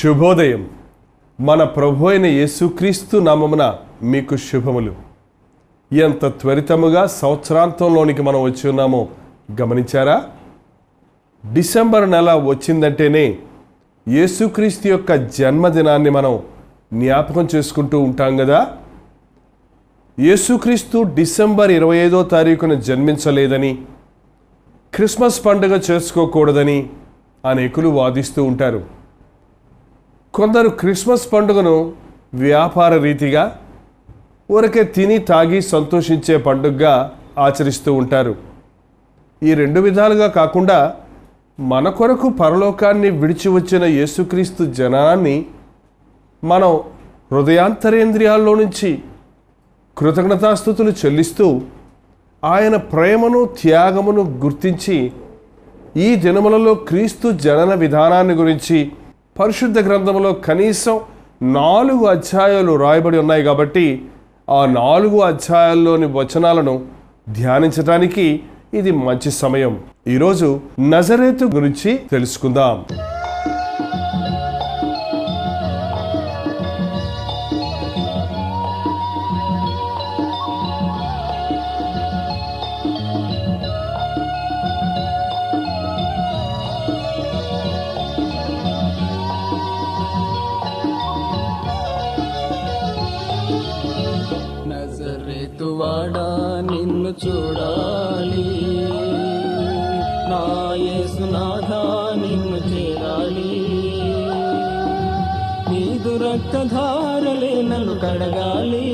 శుభోదయం. మన ప్రభు అయిన యేసుక్రీస్తు నామమున మీకు శుభములు. ఎంత త్వరితముగా సంవత్సరాంతంలోనికి మనం వచ్చి ఉన్నామో గమనించారా? డిసెంబర్ నెల వచ్చిందంటేనే యేసుక్రీస్తు యొక్క జన్మదినాన్ని మనం జ్ఞాపకం చేసుకుంటూ ఉంటాం కదా. యేసుక్రీస్తు డిసెంబర్ 25వ తారీఖున జన్మించలేదని, క్రిస్మస్ పండుగ చేసుకోకూడదని అనేకులు వాదిస్తూ ఉంటారు. కొందరు క్రిస్మస్ పండుగను వ్యాపార రీతిగా ఊరికే తిని తాగి సంతోషించే పండుగగా ఆచరిస్తూ ఉంటారు. ఈ రెండు విధాలుగా కాకుండా మన కొరకు పరలోకాన్ని విడిచి వచ్చిన యేసుక్రీస్తు జనాన్ని మనం హృదయాంతరేంద్రియాల్లో నుంచి కృతజ్ఞతాస్తుతులు చెల్లిస్తూ ఆయన ప్రేమను త్యాగమును గుర్తించి ఈ దినములలో క్రీస్తు జనన విధానాన్ని గురించి పరిశుద్ధ గ్రంథంలో కనీసం 4 అధ్యాయాలు రాయబడి ఉన్నాయి కాబట్టి ఆ 4 అధ్యాయాల్లోని వచనాలను ధ్యానించడానికి ఇది మంచి సమయం. ఈరోజు నజరేతు గురించి తెలుసుకుందాం. నజరేతువాడా నిన్ను చూడాలి, నా యేసునాథా నిన్ను చేరాలి. నీదు రక్తధారలే నన్ను కడగాలి,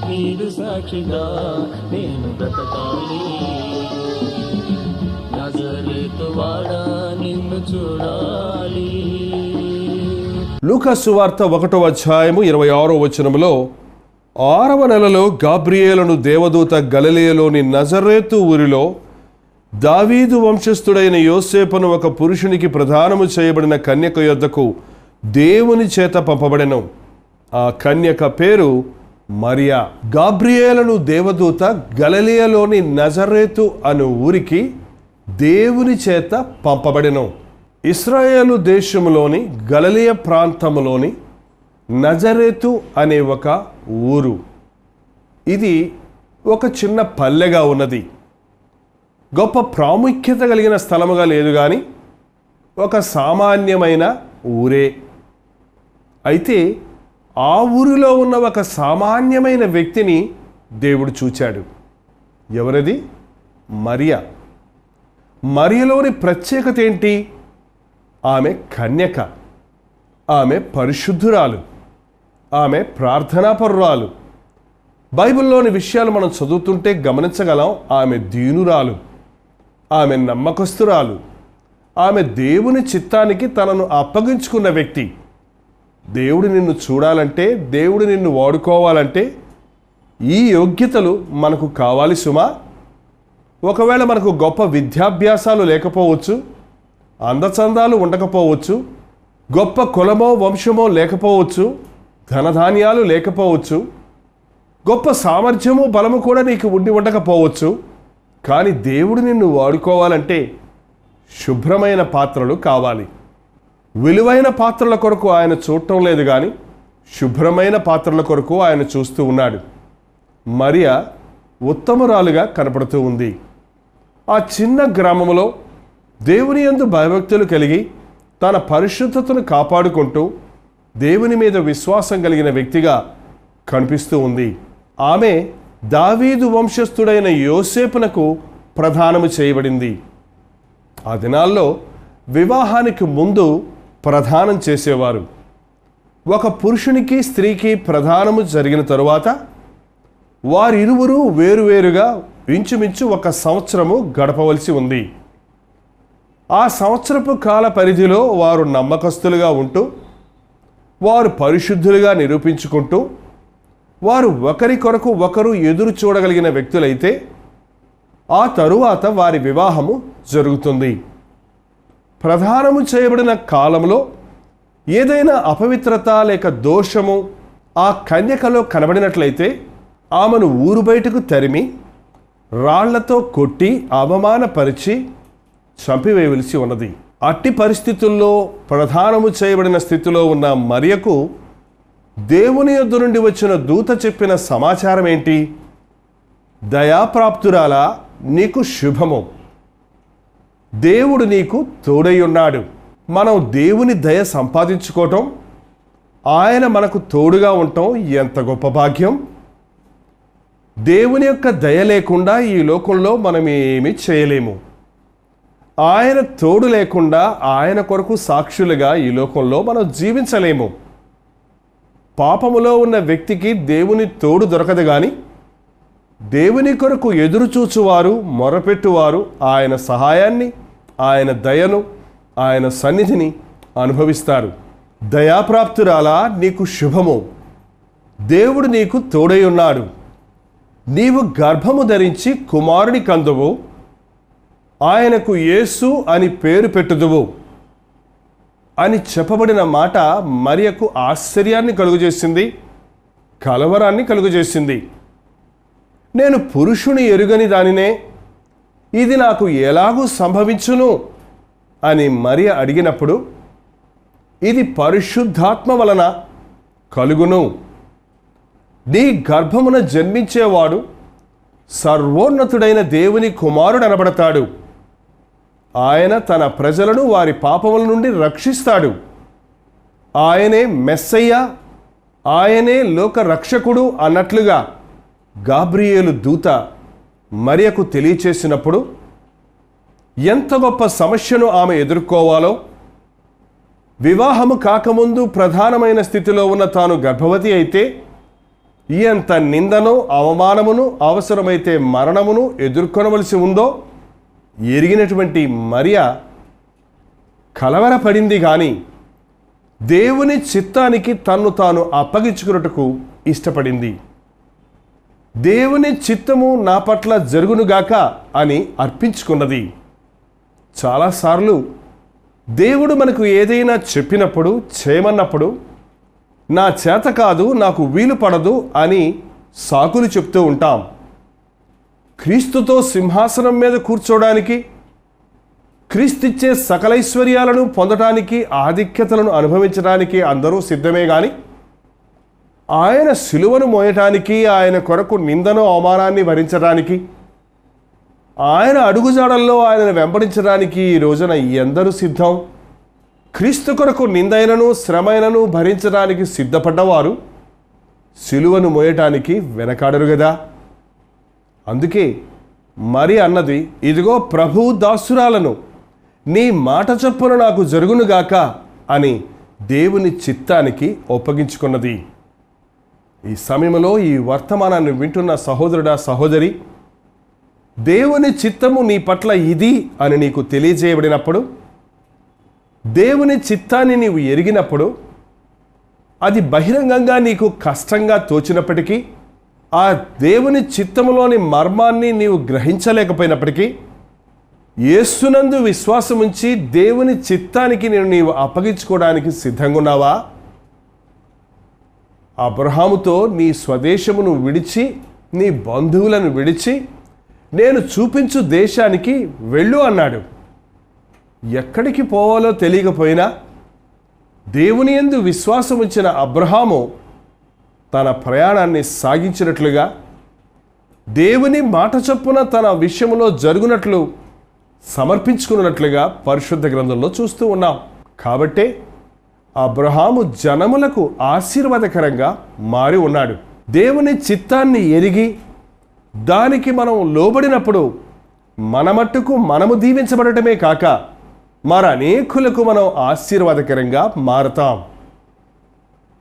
నీదు సాక్షిగా నేను బ్రతకాలి. నజరేతువాడా నిన్ను చూడాలి. లూకా సువార్త 1వ అధ్యాయము 26వ వచనములో 6వ నెలలో గాబ్రియేలును దేవదూత గలిలయలోని నజరేతు ఊరిలో దావీదు వంశస్థుడైన యోసేపును ఒక పురుషునికి ప్రదానము చేయబడిన కన్యక యొద్దకు దేవుని చేత పంపబడెను. ఆ కన్యక పేరు మరియా. గాబ్రియేలును దేవదూత గలిలయలోని నజరేతు అను ఊరికి దేవుని చేత పంపబడెను. ఇశ్రాయేలు దేశములోని గలిలయ ప్రాంతములోని నజరేతు అనే ఒక ఊరు. ఇది ఒక చిన్న పల్లెగా ఉన్నది. గొప్ప ప్రాముఖ్యత కలిగిన స్థలముగా లేదు కానీ ఒక సామాన్యమైన ఊరే. అయితే ఆ ఊరిలో ఉన్న ఒక సామాన్యమైన వ్యక్తిని దేవుడు చూచాడు. ఎవరది? మరియా. మరియలోని ప్రత్యేకత ఏంటి? ఆమె కన్యక, ఆమె పరిశుద్ధురాలు, ఆమె ప్రార్థనాపరురాలు. బైబిల్లోని విషయాలు మనం చదువుతుంటే గమనించగలం. ఆమె దీనురాలు, ఆమె నమ్మకస్తురాలు, ఆమె దేవుని చిత్తానికి తనను అప్పగించుకున్న వ్యక్తి. దేవుడు నిన్ను చూడాలంటే, దేవుడు నిన్ను వాడుకోవాలంటే ఈ యోగ్యతలు మనకు కావాలి సుమా. ఒకవేళ మనకు గొప్ప విద్యాభ్యాసాలు లేకపోవచ్చు, అందచందాలు ఉండకపోవచ్చు, గొప్ప కులమో వంశమో లేకపోవచ్చు, ధనధాన్యాలు లేకపోవచ్చు, గొప్ప సామర్థ్యము బలము కూడా నీకు ఉండకపోవచ్చు. కానీ దేవుడు నిన్ను వాడుకోవాలంటే శుభ్రమైన పాత్రలు కావాలి. విలువైన పాత్రల కొరకు ఆయన చూడటం లేదు కానీ శుభ్రమైన పాత్రల కొరకు ఆయన చూస్తూ ఉన్నాడు. మరియా ఉత్తమురాలుగా కనపడుతూ ఉంది. ఆ చిన్న గ్రామంలో దేవుని యందు భయభక్తులు కలిగి తన పరిశుద్ధతను కాపాడుకుంటూ దేవుని మీద విశ్వాసం కలిగిన వ్యక్తిగా కనిపిస్తూ ఉంది. ఆమె దావీదు వంశస్థుడైన యోసేపునకు ప్రదానము చేయబడింది. ఆ దినాల్లో వివాహానికి ముందు ప్రదానం చేసేవారు. ఒక పురుషునికి స్త్రీకి ప్రదానము జరిగిన తరువాత వారిరువురు వేరువేరుగా ఇంచుమించు 1 సంవత్సరము గడపవలసి ఉంది. ఆ సంవత్సరపు కాల పరిధిలో వారు నమ్మకస్తులుగా ఉంటూ, వారు పరిశుద్ధులుగా నిరూపించుకుంటూ, వారు ఒకరి కొరకు ఒకరు ఎదురు చూడగలిగిన వ్యక్తులైతే ఆ తరువాత వారి వివాహము జరుగుతుంది. ప్రదానము చేయబడిన కాలంలో ఏదైనా అపవిత్రత లేక దోషము ఆ కన్యకలో కనబడినట్లయితే ఆమెను ఊరు బయటకు తరిమి రాళ్లతో కొట్టి అవమానపరిచి చంపివేయవలసి ఉన్నది. అట్టి పరిస్థితుల్లో ప్రధానము చేయబడిన స్థితిలో ఉన్న మరియకు దేవుని యొద్ద నుండి వచ్చిన దూత చెప్పిన సమాచారం ఏంటి? దయాప్రాప్తురాలా, నీకు శుభము, దేవుడు నీకు తోడై ఉన్నాడు. మనం దేవుని దయ సంపాదించుకోవటం, ఆయన మనకు తోడుగా ఉండటం ఎంత గొప్ప భాగ్యం. దేవుని యొక్క దయ లేకుండా ఈ లోకంలో మనం ఏమీ చేయలేము. ఆయన తోడు లేకుండా ఆయన కొరకు సాక్షులుగా ఈ లోకంలో మనం జీవించలేము. పాపములో ఉన్న వ్యక్తికి దేవుని తోడు దొరకదు కానీ దేవుని కొరకు ఎదురుచూచువారు, మొరపెట్టువారు ఆయన సహాయాన్ని, ఆయన దయను, ఆయన సన్నిధిని అనుభవిస్తారు. దయాప్రాప్తురాలా, నీకు శుభము, దేవుడు నీకు తోడై ఉన్నాడు. నీవు గర్భము ధరించి కుమారుని కందువు, ఆయనకు యేసు అని పేరు పెట్టుదువు అని చెప్పబడిన మాట మరియకు ఆశ్చర్యాన్ని కలుగజేసింది, కలవరాన్ని కలుగజేసింది. నేను పురుషుని ఎరుగని దానినే, ఇది నాకు ఎలాగూ సంభవించును అని మరియ అడిగినప్పుడు, ఇది పరిశుద్ధాత్మ వలన కలుగును. నీ గర్భమున జన్మించేవాడు సర్వోన్నతుడైన దేవుని కుమారుడు అనబడతాడు. ఆయన తన ప్రజలను వారి పాపముల నుండి రక్షిస్తాడు. ఆయనే మెస్సయ్య, ఆయనే లోక రక్షకుడు అన్నట్లుగా గాబ్రియేలు దూత మరియకు తెలియచేసినప్పుడు ఎంత గొప్ప సమస్యను ఆమె ఎదుర్కోవాలో, వివాహము కాకముందు ప్రధానమైన స్థితిలో ఉన్న తాను గర్భవతి అయితే ఎంత నిందను, అవమానమును, అవసరమైతే మరణమును ఎదుర్కొనవలసి ఉందో ఎరిగినటువంటి మరియ కలవరపడింది. కానీ దేవుని చిత్తానికి తన్ను తాను అప్పగించుకున్నట్టుకు ఇష్టపడింది. దేవుని చిత్తము నా పట్ల జరుగునుగాక అని అర్పించుకున్నది. చాలాసార్లు దేవుడు మనకు ఏదైనా చెప్పినప్పుడు, చేయమన్నప్పుడు నా చేత కాదు, నాకు వీలు పడదు అని సాకులు చెప్తూ ఉంటాం. క్రీస్తుతో సింహాసనం మీద కూర్చోడానికి, క్రీస్తుచ్చే సకలైశ్వర్యాలను పొందటానికి, ఆధిక్యతలను అనుభవించడానికి అందరూ సిద్ధమే కానీ ఆయన సిలువను మోయటానికి, ఆయన కొరకు నిందను, అవమానాన్ని భరించడానికి, ఆయన అడుగుజాడల్లో ఆయనను వెంబడించడానికి ఈ రోజున ఎందరూ సిద్ధం? క్రీస్తు కొరకు నిందైనను, శ్రమైనను భరించడానికి సిద్ధపడ్డవారు సిలువను మోయటానికి వెనకాడరు కదా. అందుకే మరి అన్నది, ఇదిగో ప్రభు దాసురాలను, నీ మాట చొప్పున నాకు జరుగునుగాక అని దేవుని చిత్తానికి ఒప్పగించుకున్నది. ఈ సమయంలో ఈ వర్తమానాన్ని వింటున్న సహోదరుడా, సహోదరి, దేవుని చిత్తము నీ పట్ల ఇది అని నీకు తెలియజేయబడినప్పుడు, దేవుని చిత్తాన్ని నీవు ఎరిగినప్పుడు, అది బహిరంగంగా నీకు కష్టంగా తోచినప్పటికీ, ఆ దేవుని చిత్తములోని మర్మాన్ని నీవు గ్రహించలేకపోయినప్పటికీ, యేసునందు విశ్వాసం ఉంచి దేవుని చిత్తానికి నీవు అప్పగించుకోవడానికి సిద్ధంగా ఉన్నావా? అబ్రహాముతో నీ స్వదేశమును విడిచి, నీ బంధువులను విడిచి నేను చూపించు దేశానికి వెళ్ళు అన్నాడు. ఎక్కడికి పోవాలో తెలియకపోయినా దేవుని యందు విశ్వాసం ఉంచిన అబ్రహాము తన ప్రయాణాన్ని సాగించినట్లుగా, దేవుని మాట చొప్పున తన విషయంలో జరుగునట్లు సమర్పించుకున్నట్లుగా పరిశుద్ధ గ్రంథంలో చూస్తూ ఉన్నాం. కాబట్టే అబ్రహాము జనములకు ఆశీర్వాదకరంగా మారి ఉన్నాడు. దేవుని చిత్తాన్ని ఎరిగి దానికి మనం లోబడినప్పుడు మన మట్టుకు మనము దీవించబడటమే కాక మరనేకులకు మనం ఆశీర్వాదకరంగా మారతాం.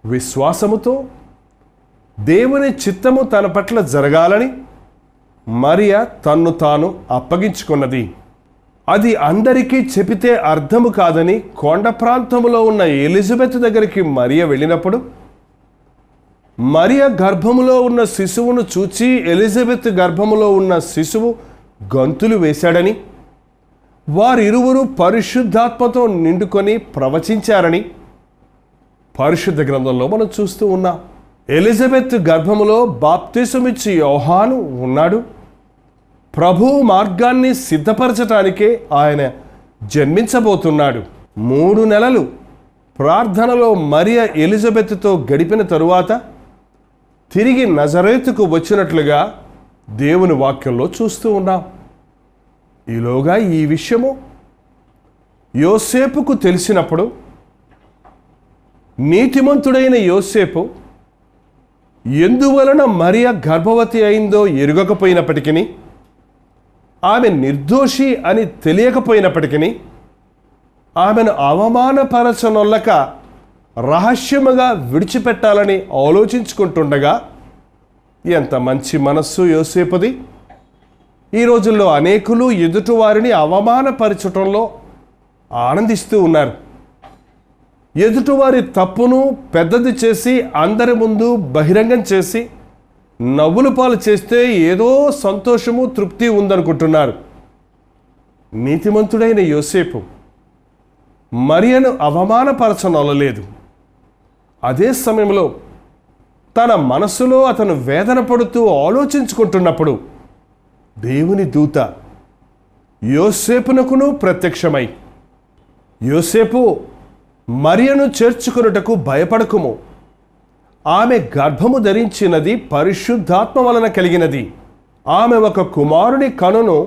విశ్వాసముతో దేవుని చిత్తము తన పట్ల జరగాలని మరియ తన్ను తాను అప్పగించుకున్నది. అది అందరికీ చెబితే అర్థము కాదని కొండ ప్రాంతంలో ఉన్న ఎలిజబెత్ దగ్గరికి మరియ వెళ్ళినప్పుడు, మరియ గర్భములో ఉన్న శిశువును చూచి ఎలిజబెత్ గర్భములో ఉన్న శిశువు గంతులు వేశాడని, వారిరువురు పరిశుద్ధాత్మతో నిండుకొని ప్రవచించారని పరిశుద్ధ గ్రంథంలో మనం చూస్తూ ఉన్నాం. ఎలిజబెత్ గర్భములో బాప్తిసమిచ్చి యోహాను ఉన్నాడు. ప్రభు మార్గాన్ని సిద్ధపరచటానికే ఆయన జన్మించబోతున్నాడు. 3 నెలలు ప్రార్థనలో మరియ ఎలిజబెత్తో గడిపిన తరువాత తిరిగి నజరేతుకు వచ్చినట్లుగా దేవుని వాక్యంలో చూస్తూ ఉన్నాం. ఈలోగా ఈ విషయము యోసేపుకు తెలిసినప్పుడు నీతిమంతుడైన యోసేపు ఎందువలన మరియ గర్భవతి అయిందో ఎరుగకపోయినప్పటికీ, ఆమె నిర్దోషి అని తెలియకపోయినప్పటికీ, ఆమెను అవమానపరచనొల్లక రహస్యముగా విడిచిపెట్టాలని ఆలోచించుకుంటుండగా, ఎంత మంచి మనస్సు యోసేపుది! ఈ రోజుల్లో అనేకులు ఎదుటివారిని అవమానపరచటంలో ఆనందిస్తూ ఉన్నారు. ఎదుటివారి తప్పును పెద్దది చేసి అందరి ముందు బహిరంగం చేసి నవ్వుల పాలు చేస్తే ఏదో సంతోషము తృప్తి ఉందనుకుంటున్నారు. నీతిమంతుడైన యోసేపు మరియను అవమానపరచనొల్లలేదు. అదే సమయంలో తన మనసులో అతను వేదన పడుతూ ఆలోచించుకుంటున్నప్పుడు దేవుని దూత యోసేపునకును ప్రత్యక్షమై, యోసేపు, మరియను చేర్చుకొనుటకు భయపడకుము. ఆమె గర్భము ధరించినది పరిశుద్ధాత్మ వలన కలిగినది. ఆమె ఒక కుమారుని కనును.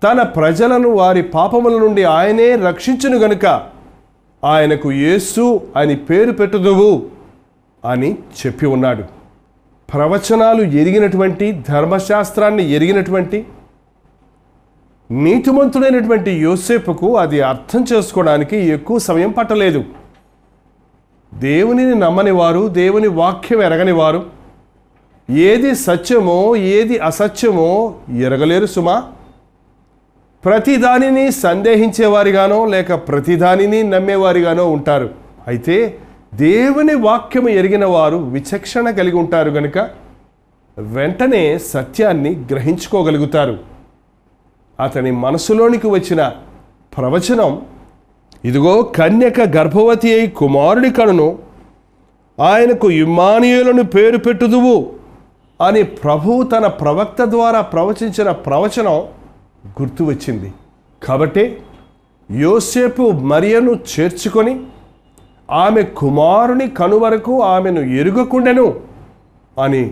తన ప్రజలను వారి పాపముల నుండి ఆయనే రక్షించును గనుక ఆయనకు యేసు అని పేరు పెట్టుదువు అని చెప్పి ఉన్నాడు. ప్రవచనాలు ఎరిగినటువంటి, ధర్మశాస్త్రాన్ని ఎరిగినటువంటి నీతిమంతుడైనటువంటి యోసేపుకు అది అర్థం చేసుకోవడానికి ఎక్కువ సమయం పట్టలేదు. దేవునిని నమ్మని వారు, దేవుని వాక్యం ఎరగని వారు ఏది సత్యమో ఏది అసత్యమో ఎరగలేరు సుమా. ప్రతిదానిని సందేహించేవారిగానో లేక ప్రతిదానిని నమ్మేవారిగానో ఉంటారు. అయితే దేవుని వాక్యము ఎరిగిన వారు విచక్షణ కలిగి ఉంటారు గనుక వెంటనే సత్యాన్ని గ్రహించుకోగలుగుతారు. అతని మనసులోనికి వచ్చిన ప్రవచనం, ఇదిగో కన్యక గర్భవతి అయి కుమారుడి కనును, ఆయనకు ఇమ్మానుయేలును పేరు పెట్టుదువు అని ప్రభువు తన ప్రవక్త ద్వారా ప్రవచించిన ప్రవచనం గుర్తు వచ్చింది. కాబట్టి యోసేపు మరియను చేర్చుకొని ఆమె కుమారుని కనువరకు ఆమెను ఎరుగకుండెను అని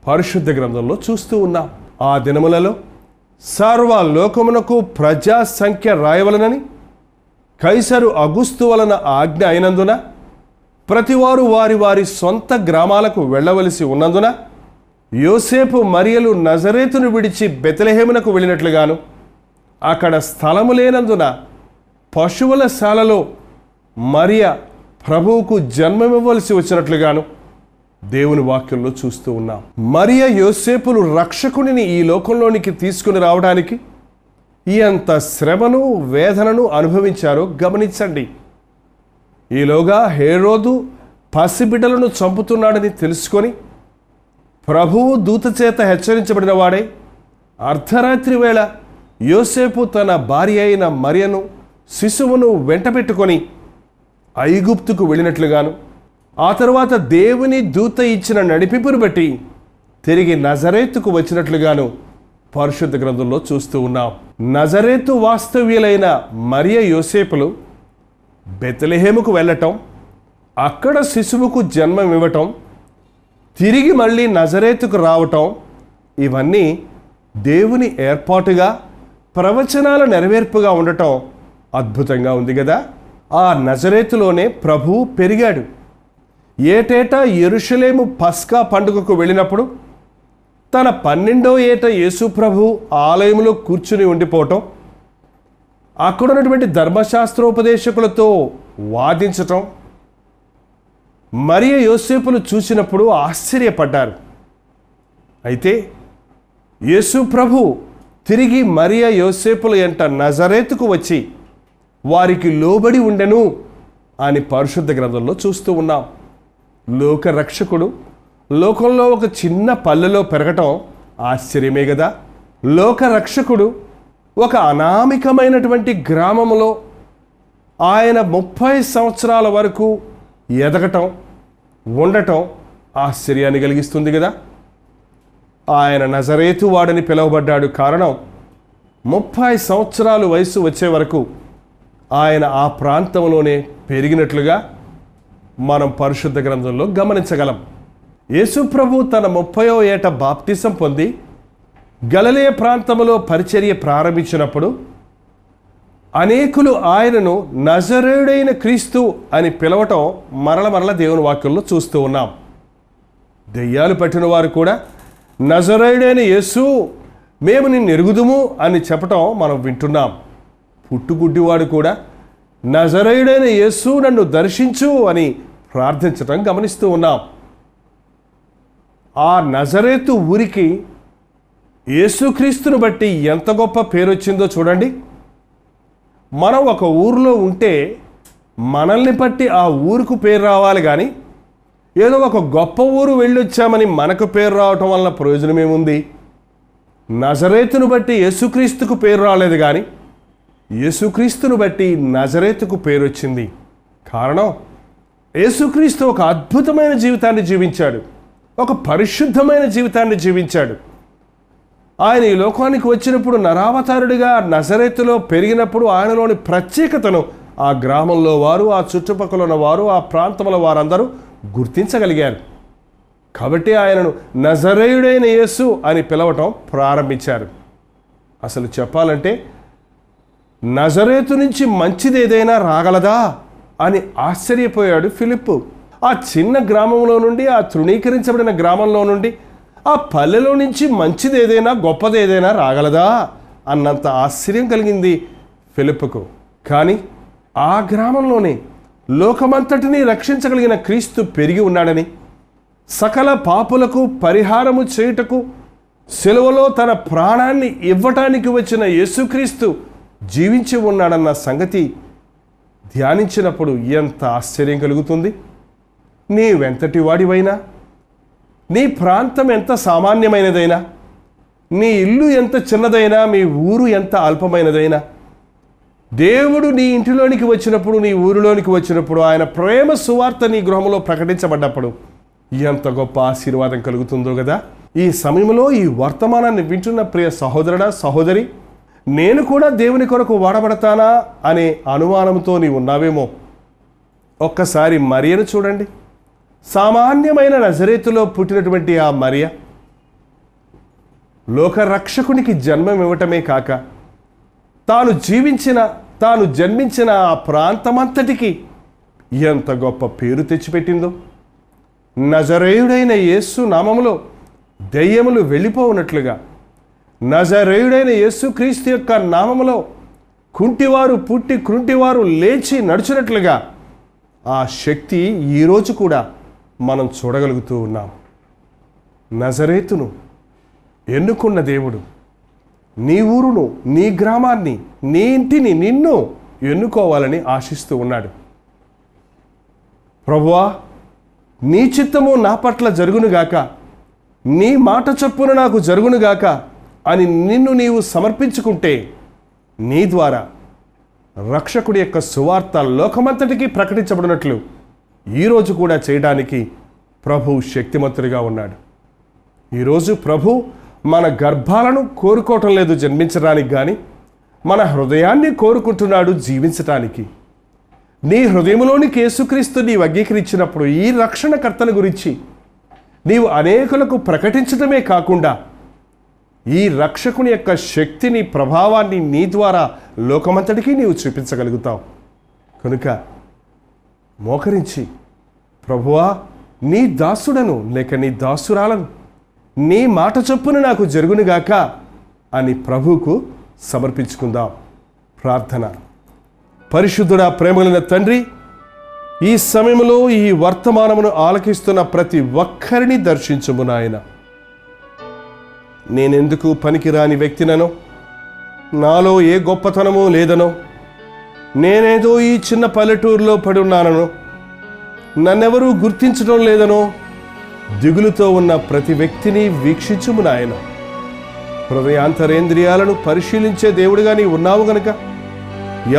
పరిశుద్ధ గ్రంథంలో చూస్తూ ఉన్నాం. ఆ దినములలో సర్వలోకమునకు ప్రజా సంఖ్య రాయవలనని కైసరు అగుస్తు వలన ఆజ్ఞ అయినందున ప్రతివారు వారి వారి సొంత గ్రామాలకు వెళ్ళవలసి ఉన్నందున యోసేపు మరియలు నజరేతును విడిచి బెత్లెహేమునకు వెళ్ళినట్లుగాను, అక్కడ స్థలము లేనందున పశువుల శాలలో మరియ ప్రభువుకు జన్మమివ్వవలసి వచ్చినట్లుగాను దేవుని వాక్యంలో చూస్తూ ఉన్నాం. మరియ యోసేపులు రక్షకుడిని ఈ లోకంలోనికి తీసుకుని రావడానికి ఎంత శ్రమను వేదనను అనుభవించారో గమనించండి. ఈలోగా హేరోదు పసిబిడ్డలను చంపుతున్నాడని తెలుసుకొని ప్రభువు దూత చేత హెచ్చరించబడిన వాడే అర్ధరాత్రి వేళ యోసేపు తన భార్య అయిన మరియను శిశువును వెంటబెట్టుకొని ఐగుప్తుకు వెళ్ళినట్లుగాను, ఆ తరువాత దేవుని దూత ఇచ్చిన నడిపింపును బట్టి తిరిగి నజరేతుకు వచ్చినట్లుగాను పరిశుద్ధ గ్రంథంలో చూస్తూ ఉన్నాం. నజరేతు వాస్తవ్యులైన మరియ యోసేపులు బెత్లెహేముకు వెళ్ళటం, అక్కడ శిశువుకు జన్మమివ్వటం, తిరిగి మళ్ళీ నజరేతుకు రావటం, ఇవన్నీ దేవుని ఏర్పాటుగా ప్రవచనాల నెరవేర్పుగా ఉండటం అద్భుతంగా ఉంది కదా. ఆ నజరేతులోనే ప్రభువు పెరిగాడు. ఏటేటా యెరూషలేము పస్కా పండుగకు వెళ్ళినప్పుడు తన 12వ ఏట యేసు ప్రభు ఆలయంలో కూర్చుని ఉండిపోవటం, అక్కడ ఉన్నటువంటి ధర్మశాస్త్రోపదేశకులతో వాదించటం మరియ యోసేపులు చూసినప్పుడు ఆశ్చర్యపడ్డారు. అయితే యేసు ప్రభు తిరిగి మరియ యోసేపుల ఎంట నజరేతుకు వచ్చి వారికి లోబడి ఉండెను అని పరిశుద్ధ గ్రంథంలో చూస్తూ ఉన్నాం. లోక రక్షకుడు లోకంలో ఒక చిన్న పల్లెలో పెరగటం ఆశ్చర్యమే కదా. లోక రక్షకుడు ఒక అనామికమైనటువంటి గ్రామంలో ఆయన 30 సంవత్సరాల వరకు ఎదగటం, ఉండటం ఆశ్చర్యాన్ని కలిగిస్తుంది కదా. ఆయన నజరేతు వాడని పిలువబడ్డాడు. కారణం 30 సంవత్సరాలు వయసు వచ్చే వరకు ఆయన ఆ ప్రాంతంలోనే పెరిగినట్లుగా మనం పరిశుద్ధ గ్రంథంలో గమనించగలం. యేసు ప్రభు తన 30వ ఏట బాప్తిసం పొంది గలిలయ ప్రాంతంలో పరిచర్య ప్రారంభించినప్పుడు అనేకులు ఆయనను నజరేయుడైన క్రీస్తు అని పిలవటం మరల దేవుని వాక్యంలో చూస్తూ ఉన్నాం. దెయ్యాలు పట్టిన వారు కూడా నజరేయుడైన యేసు మేము నిన్ను ఎరుగుదుము అని చెప్పటం మనం వింటున్నాం. పుట్టుగుడ్డివాడు కూడా నజరేయుడైన యేసు నన్ను దర్శించు అని ప్రార్థించటం గమనిస్తూ ఉన్నాం. ఆ నజరేతు ఊరికి యేసుక్రీస్తును బట్టి ఎంత గొప్ప పేరు వచ్చిందో చూడండి. మనం ఒక ఊరిలో ఉంటే మనల్ని బట్టి ఆ ఊరుకు పేరు రావాలి, కానీ ఏదో ఒక గొప్ప ఊరు వెళ్ళొచ్చామని మనకు పేరు రావటం వలన ప్రయోజనం ఏముంది? నజరేతును బట్టి యేసుక్రీస్తుకు పేరు రాలేదు, కానీ యేసుక్రీస్తును బట్టి నజరేతుకు పేరు వచ్చింది. కారణం, యేసుక్రీస్తు ఒక అద్భుతమైన జీవితాన్ని జీవించాడు, ఒక పరిశుద్ధమైన జీవితాన్ని జీవించాడు. ఆయన ఈ లోకానికి వచ్చినప్పుడు నరావతారుడిగా నజరేతులో పెరిగినప్పుడు ఆయనలోని ప్రత్యేకతను ఆ గ్రామంలో వారు, ఆ చుట్టుపక్కల ఉన్న వారు, ఆ ప్రాంతంలో వారందరూ గుర్తించగలిగారు. కాబట్టి ఆయనను నజరేయుడైన యేసు అని పిలవటం ప్రారంభించారు. అసలు చెప్పాలంటే నజరేతు నుంచి మంచిది ఏదైనా రాగలదా అని ఆశ్చర్యపోయాడు ఫిలిప్పు. ఆ చిన్న గ్రామంలో నుండి, ఆ తృణీకరించబడిన గ్రామంలో నుండి, ఆ పల్లెలో నుంచి మంచిది ఏదైనా గొప్పది ఏదైనా రాగలదా అన్నంత ఆశ్చర్యం కలిగింది ఫిలిప్పుకు. కానీ ఆ గ్రామంలోనే లోకమంతటినీ రక్షించగలిగిన క్రీస్తు పెరిగి ఉన్నాడని, సకల పాపులకు పరిహారము చేయుటకు సిలువలో తన ప్రాణాన్ని ఇవ్వటానికి వచ్చిన యేసుక్రీస్తు జీవించి ఉన్నాడన్న సంగతి ధ్యానించినప్పుడు ఎంత ఆశ్చర్యం కలుగుతుంది. నీవెంతటి వాడివైనా, నీ ప్రాంతం ఎంత సామాన్యమైనదైనా, నీ ఇల్లు ఎంత చిన్నదైనా, మీ ఊరు ఎంత అల్పమైనదైనా, దేవుడు నీ ఇంటిలోనికి వచ్చినప్పుడు, నీ ఊరిలోనికి వచ్చినప్పుడు, ఆయన ప్రేమ సువార్త నీ గృహంలో ప్రకటించబడ్డప్పుడు ఎంత గొప్ప ఆశీర్వాదం కలుగుతుందో కదా. ఈ సమయంలో ఈ వర్తమానాన్ని వింటున్న ప్రియ సహోదరుడా, సహోదరి, నేను కూడా దేవుని కొరకు వాడబడతానా అనే అనుమానంతో నీవు ఉన్నావేమో. ఒక్కసారి మరియను చూడండి. సామాన్యమైన నజరేతులో పుట్టినటువంటి ఆ మరియ లోకరక్షకునికి జన్మం ఇవ్వటమే కాక తాను జన్మించిన ఆ ప్రాంతమంతటికి ఎంత గొప్ప పేరు తెచ్చిపెట్టిందో. నజరేయుడైన యేసు నామములో దెయ్యములు వెళ్ళిపోవునట్లుగా, నజరేయుడైన యేసు క్రీస్తు యొక్క నామములో కుంటివారు పుట్టి కృంటివారు లేచి నడుచున్నట్లుగా ఆ శక్తి ఈరోజు కూడా మనం చూడగలుగుతూ ఉన్నాం. నజరేతును ఎన్నుకున్న దేవుడు నీ ఊరును, నీ గ్రామాన్ని, నీ ఇంటిని, నిన్ను ఎన్నుకోవాలని ఆశిస్తూ ఉన్నాడు. ప్రభువా, నీ చిత్తము నా పట్ల జరుగునుగాక, నీ మాట చొప్పున నాకు జరుగునుగాక అని నిన్ను నీవు సమర్పించుకుంటే నీ ద్వారా రక్షకుడి యొక్క సువార్త లోకమంతటికీ ప్రకటించబడినట్లు ఈరోజు కూడా చేయడానికి ప్రభు శక్తిమంతుడిగా ఉన్నాడు. ఈరోజు ప్రభు మన గర్భాలను కోరుకోవటం లేదు జన్మించడానికి, కానీ మన హృదయాన్ని కోరుకుంటున్నాడు జీవించటానికి. నీ హృదయంలోనికి యేసుక్రీస్తు నీవు అంగీకరించినప్పుడు ఈ రక్షణకర్తను గురించి నీవు అనేకులకు ప్రకటించడమే కాకుండా ఈ రక్షకుని యొక్క శక్తిని, ప్రభావాన్ని నీ ద్వారా లోకమంతటికీ నీవు చూపించగలుగుతావు. కనుక మోకరించి, ప్రభువా, నీ దాసుడను లేక నీ దాసురాలను, నీ మాట చొప్పున నాకు జరుగునుగాక అని ప్రభువుకు సమర్పించుకుందాం. ప్రార్థన. పరిశుద్ధుడా, ప్రేమగలిగిన తండ్రి, ఈ సమయంలో ఈ వర్తమానమును ఆలకిస్తున్న ప్రతి ఒక్కరిని దర్శించుము నాయన. నేనెందుకు పనికిరాని వ్యక్తిననో, నాలో ఏ గొప్పతనమో లేదనో, నేనేదో ఈ చిన్న పల్లెటూరులో పడి ఉన్నానో, నన్నెవరూ గుర్తించడం లేదనో దిగులుతో ఉన్న ప్రతి వ్యక్తిని వీక్షించుము నాయన. హృదయాంతరేంద్రియాలను పరిశీలించే దేవుడిగా నీ ఉన్నావు గనుక,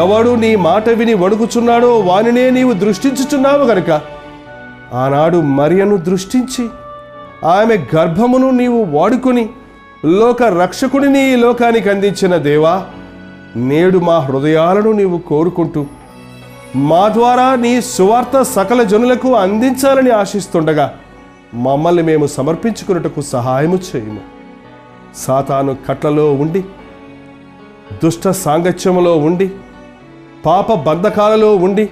ఎవడు నీ మాట విని వణుకుచున్నాడో వానినే నీవు దృష్టించుచున్నావు గనుక, ఆనాడు మరియను దృష్టించి ఆమె గర్భమును నీవు వాడుకొని లోక రక్షకుడిని ఈ లోకానికి అందించిన దేవా, నేడు మా హృదయాలను నీవు కోరుకుంటూ మా ద్వారా నీ సువార్త సకల జనులకు అందించాలని ఆశిస్తుండగా మమ్మల్ని మేము సమర్పించుకున్నటకు సహాయము చేయుము. సాతాను కట్లలో ఉండి, దుష్ట సాంగత్యములో ఉండి, పాప బంధకాలలో ఉండి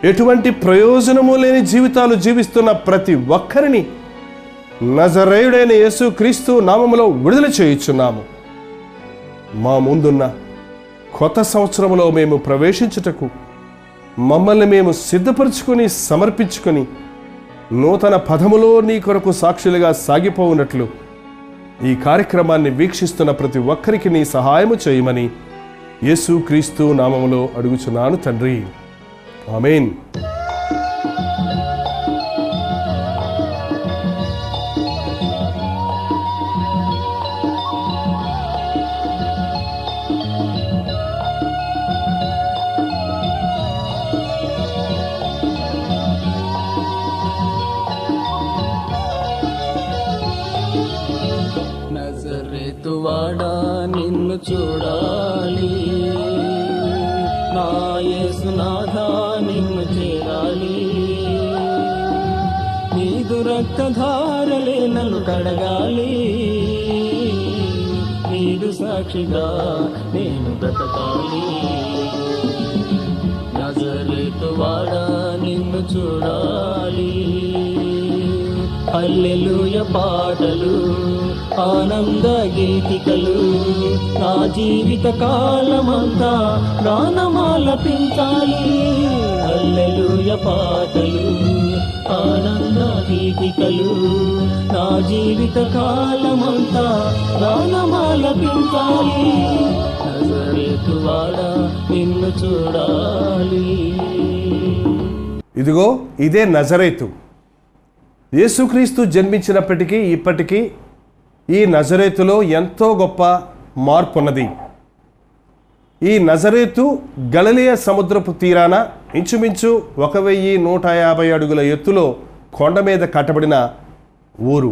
ఎటువంటి ప్రయోజనము లేని జీవితాలు జీవిస్తున్న ప్రతి ఒక్కరిని నజరేయుడైన యేసు క్రీస్తు నామములో విడుదల చేయుచున్నాము. మా ముందున్న కొత్త సంవత్సరములో మేము ప్రవేశించుటకు మమ్మల్ని మేము సిద్ధపరచుకొని సమర్పించుకొని నూతన పదములో నీ కొరకు సాక్షులుగా సాగిపోవునట్లు ఈ కార్యక్రమాన్ని వీక్షిస్తున్న ప్రతి ఒక్కరికి నీ సహాయము చేయమని యేసు క్రీస్తు నామములో అడుగుచున్నాను తండ్రి. ఆమేన్. నజరేతువాడా నిన్ను చూడాలి, నా యేసునాథా నిన్ను చేరాలి. నీదు రక్తధారలే నన్ను కడగాలి, నీదు సాక్షిగా నేను బ్రతకాలి. నజరేతువాడా నిన్ను చూడాలి. హల్లెలూయ పాటలు, ఆనంద గీతికలు నా జీవిత కాలమంతా గానమాలపించాలి. హల్లెలూయ పాటలు, ఆనంద గీతికలు నా జీవిత కాలమంతా గానమాలపించాలి. నజరేతువాడా నిన్ను చూడాలి. ఇదిగో ఇదే నజరేతు. యేసుక్రీస్తు జన్మించినప్పటికీ ఇప్పటికీ ఈ నజరేతులో ఎంతో గొప్ప మార్పు ఉన్నది. ఈ నజరేతు గలిలయ సముద్రపు తీరాన ఇంచుమించు 1150 అడుగుల ఎత్తులో కొండ మీద కట్టబడిన ఊరు.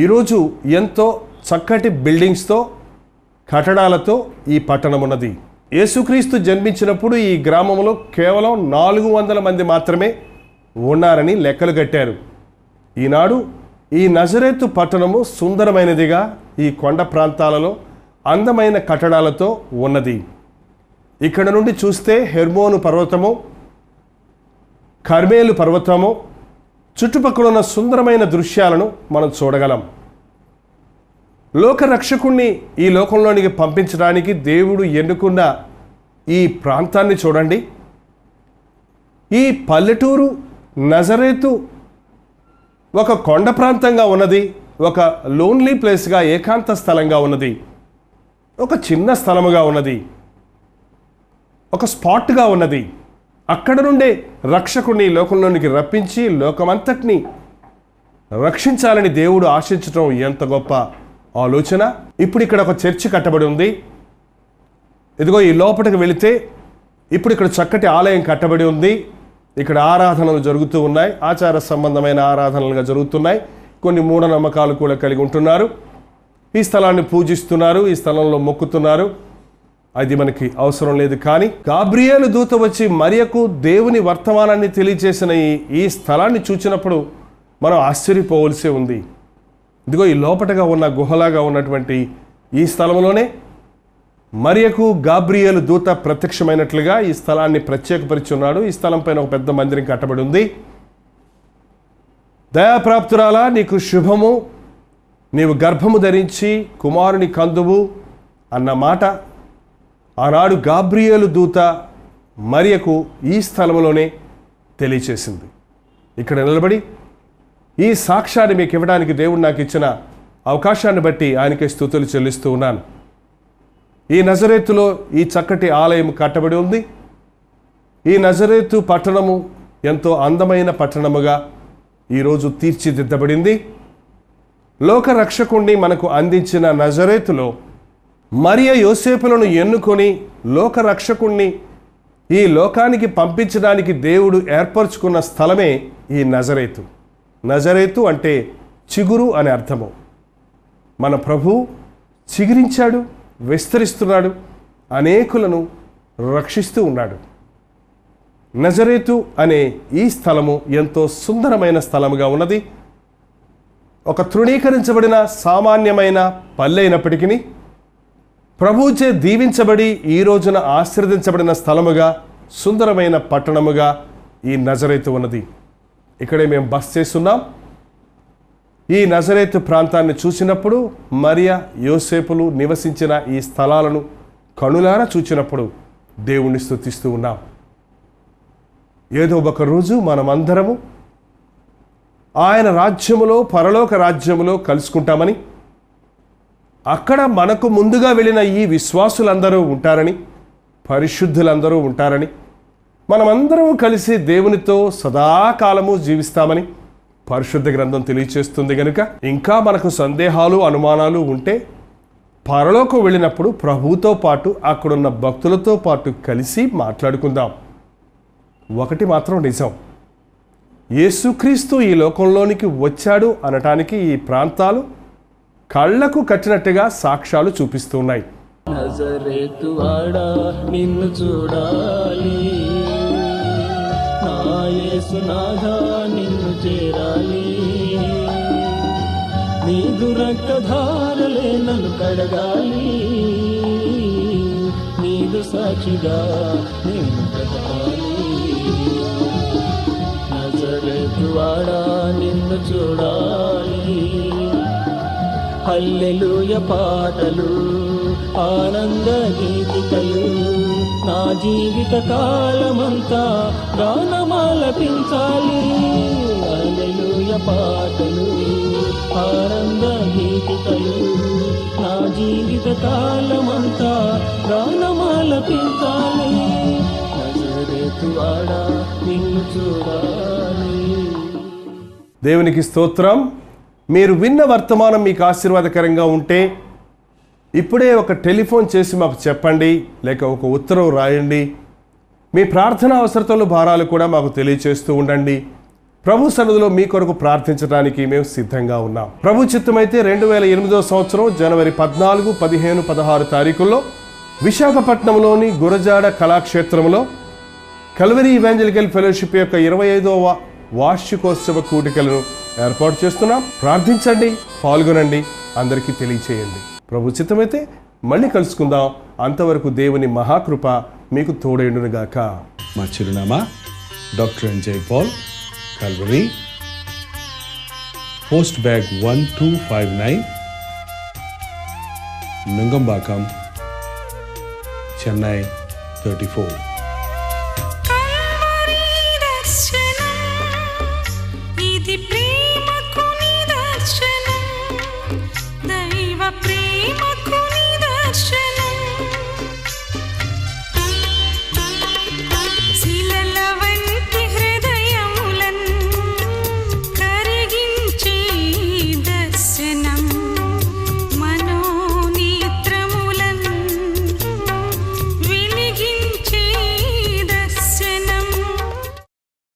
ఈరోజు ఎంతో చక్కటి బిల్డింగ్స్తో, కట్టడాలతో ఈ పట్టణం ఉన్నది. యేసుక్రీస్తు జన్మించినప్పుడు ఈ గ్రామంలో కేవలం 400 మంది మాత్రమే ఉన్నారని లెక్కలు కట్టారు. ఈనాడు ఈ నజరేతు పట్టణము సుందరమైనదిగా ఈ కొండ ప్రాంతాలలో అందమైన కట్టడాలతో ఉన్నది. ఇక్కడ నుండి చూస్తే హెర్మోను పర్వతము, కర్మేలు పర్వతము, చుట్టుపక్కల ఉన్న సుందరమైన దృశ్యాలను మనం చూడగలం. లోకరక్షకుణ్ణి ఈ లోకంలోనికి పంపించడానికి దేవుడు ఎన్నుకున్న ఈ ప్రాంతాన్ని చూడండి. ఈ పల్లెటూరు నజరేతు ఒక కొండ ప్రాంతంగా ఉన్నది, ఒక లోన్లీ ప్లేస్గా, ఏకాంత స్థలంగా ఉన్నది, ఒక చిన్న స్థలముగా ఉన్నది, ఒక స్పాట్గా ఉన్నది. అక్కడ నుండే రక్షకుడిని లోకంలోనికి రప్పించి లోకమంతటిని రక్షించాలని దేవుడు ఆశించడం ఎంత గొప్ప ఆలోచన. ఇప్పుడు ఇక్కడ ఒక చర్చి కట్టబడి ఉంది. ఇదిగో ఈ లోపలికి వెళితే ఇప్పుడు ఇక్కడ చక్కటి ఆలయం కట్టబడి ఉంది. ఇక్కడ ఆరాధనలు జరుగుతూ ఉన్నాయి, ఆచార సంబంధమైన ఆరాధనలుగా జరుగుతున్నాయి. కొన్ని మూఢనమ్మకాలు కూడా కలిగి ఉంటున్నారు. ఈ స్థలాన్ని పూజిస్తున్నారు, ఈ స్థలంలో మొక్కుతున్నారు. అది మనకి అవసరం లేదు. కానీ గాబ్రియేలు దూత వచ్చి మరియకు దేవుని వర్తమానాన్ని తెలియజేసిన ఈ స్థలాన్ని చూచినప్పుడు మనం ఆశ్చర్యపోవలసి ఉంది. ఇదిగో ఈ లోపటగా ఉన్న గుహలాగా ఉన్నటువంటి ఈ స్థలంలోనే మరియకు గాబ్రియేలు దూత ప్రత్యక్షమైనట్లుగా ఈ స్థలాన్ని ప్రత్యేకపరిచి ఉన్నాడు. ఈ స్థలం పైన ఒక పెద్ద మందిరం కట్టబడి ఉంది. దయాప్రాప్తురాలా, నీకు శుభము, నీవు గర్భము ధరించి కుమారుని కందువు అన్న మాట ఆనాడు గాబ్రియేలు దూత మరియకు ఈ స్థలంలోనే తెలియచేసింది. ఇక్కడ నిలబడి ఈ సాక్ష్యాన్ని మీకు ఇవ్వడానికి దేవుడు నాకు ఇచ్చిన అవకాశాన్ని బట్టి ఆయనకే స్తుతులు చెల్లిస్తూ ఉన్నాను. ఈ నజరేతులో ఈ చక్కటి ఆలయం కట్టబడి ఉంది. ఈ నజరేతు పట్టణము ఎంతో అందమైన పట్టణముగా ఈరోజు తీర్చిదిద్దబడింది. లోకరక్షకుణ్ణి మనకు అందించిన నజరేతులో మరియ యోసేపులను ఎన్నుకొని లోకరక్షకుణ్ణి ఈ లోకానికి పంపించడానికి దేవుడు ఏర్పరచుకున్న స్థలమే ఈ నజరేతు. నజరేతు అంటే చిగురు అని అర్థము. మన ప్రభు చిగురించాడు, విస్తరిస్తున్నాడు. అనేకులను రక్షిస్తూ ఉన్నాడు. నజరేతు అనే ఈ స్థలము ఎంతో సుందరమైన స్థలముగా ఉన్నది. ఒక తృణీకరించబడిన సామాన్యమైన పల్లె అయినప్పటికీ ప్రభువుచే దీవించబడి ఈ రోజున ఆశీర్వదించబడిన స్థలముగా, సుందరమైన పట్టణముగా ఈ నజరేతు ఉన్నది. ఇక్కడే మేము బస్ చేస్తున్నాం. ఈ నజరేతు ప్రాంతాన్ని చూసినప్పుడు, మరియా యోసేపులు నివసించిన ఈ స్థలాలను కనులారా చూచినప్పుడు దేవుణ్ణి స్తుతిస్తూ ఉన్నాం. ఏదో ఒక రోజు మనమందరము ఆయన రాజ్యములో, పరలోక రాజ్యములో కలుసుకుంటామని, అక్కడ మనకు ముందుగా వెళ్ళిన ఈ విశ్వాసులందరూ ఉంటారని, పరిశుద్ధులందరూ ఉంటారని, మనమందరము కలిసి దేవునితో సదాకాలము జీవిస్తామని పరిశుద్ధ గ్రంథం తెలియచేస్తుంది. గనుక ఇంకా మనకు సందేహాలు, అనుమానాలు ఉంటే పరలోకం వెళ్ళినప్పుడు ప్రభువుతో పాటు అక్కడున్న భక్తులతో పాటు కలిసి మాట్లాడుకుందాం. ఒకటి మాత్రం నిజం, యేసుక్రీస్తు ఈ లోకంలోనికి వచ్చాడు అనటానికి ఈ ప్రాంతాలు కళ్ళకు కట్టినట్టుగా సాక్ష్యాలు చూపిస్తూ ఉన్నాయి. నజరేతు వాడా నిన్ను చూడాలి, నా యేసునాథా నిన్ను చేరాలి, నీదు రక్తధారలే నన్ను కడగాలి, నీదు సాక్షిగా నేను బ్రతకాలి. నజరేతు వాడా నిన్ను చూడాలి. హల్లెలూయా పాటలు, ఆనంద గీతికలు, నా జీవిత కాలమంతా గానమాలపించాలి. హల్లెలూయా పాటలు, ఆనంద గీతికలు, నా జీవిత కాలమంతా గానమాలపించాలి. నజరేతు వాడా నిన్ను చూడాలి. దేవునికి స్తోత్రం. మీరు విన్న వర్తమానం మీకు ఆశీర్వాదకరంగా ఉంటే ఇప్పుడే ఒక టెలిఫోన్ చేసి మాకు చెప్పండి, లేక ఒక ఉత్తరం రాయండి. మీ ప్రార్థన అవసరతలు, భారాలు కూడా మాకు తెలియచేస్తూ ఉండండి. ప్రభు సన్నిధిలో మీ కొరకు ప్రార్థించడానికి మేము సిద్ధంగా ఉన్నాం. ప్రభు చిత్తమైతే 2008 సంవత్సరం జనవరి 14, 15, 16 తారీఖుల్లో విశాఖపట్నంలోని గురజాడ కళాక్షేత్రంలో కల్వరీ ఈవాంజలికల్ ఫెలోషిప్ యొక్క 25వ వార్షికోత్సవ కూడికలను ఏర్పాటు చేస్తున్నాం. ప్రార్థించండి, పాల్గొనండి, అందరికీ తెలియచేయండి. ప్రభు చిత్తమైతే మళ్ళీ కలుసుకుందాం. అంతవరకు దేవుని మహాకృప మీకు తోడేండునుగాక. మా చిరునామా doctor N J Paul, Calvary, post bag 1259, Nungambakkam, Chennai 34.